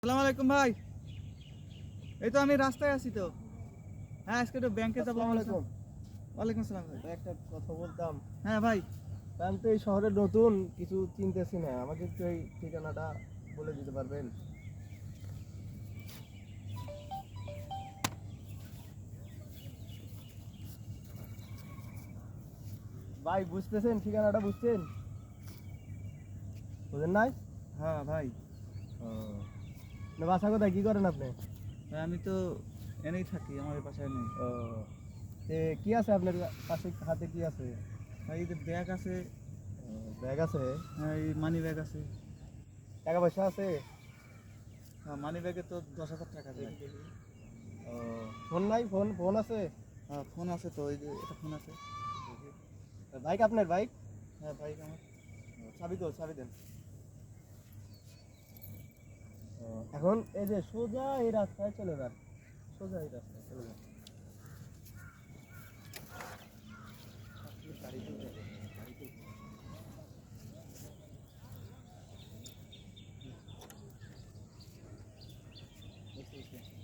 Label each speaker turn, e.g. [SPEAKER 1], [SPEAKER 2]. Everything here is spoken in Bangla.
[SPEAKER 1] আসসালামু আলাইকুম ভাই। এই তো আমি রাস্তায় আছি তো। হ্যাঁ, আজকে তো ব্যাংকে যাবো।
[SPEAKER 2] আসসালামু আলাইকুম।
[SPEAKER 1] ওয়ালাইকুম আসসালাম ভাই।
[SPEAKER 2] ভাই, একটা কথা বলতাম।
[SPEAKER 1] হ্যাঁ ভাই।
[SPEAKER 2] আমি তো এই শহরে নতুন, কিছু চিনতেছি না, আমাকে একটু এই ঠিকানাটা বলে দিতে পারবেন? ভাই বুঝতেছেন, ঠিকানাটা বুঝছেন? বুঝেন নাই?
[SPEAKER 1] হ্যাঁ ভাই।
[SPEAKER 2] ও, না বাসা কোথায়, কি করেন আপনি?
[SPEAKER 1] ভাই, আমি তো এনেই থাকি, আমার বাসায় নেই।
[SPEAKER 2] ও, কি আছে আপনার পাশে, হাতে কি আছে?
[SPEAKER 1] ভাই, এই যে ব্যাগ আছে।
[SPEAKER 2] ব্যাগ আছে?
[SPEAKER 1] হ্যাঁ, এই মানি ব্যাগ আছে।
[SPEAKER 2] টাকা পয়সা আছে?
[SPEAKER 1] হ্যাঁ, মানি ব্যাগে তো 10,000 টাকা আছে ভাই।
[SPEAKER 2] ও, ফোন নাই? ফোন ফোন আছে?
[SPEAKER 1] হ্যাঁ, ফোন আছে তো, এই যে এটা ফোন আছে।
[SPEAKER 2] বাইক আপনার? বাইক?
[SPEAKER 1] হ্যাঁ, বাইক আমার।
[SPEAKER 2] চাবি তো, চাবি দেন। এখন এই যে সোজা এই রাস্তায় চলে যান, সোজা এই রাস্তায় চলে যান।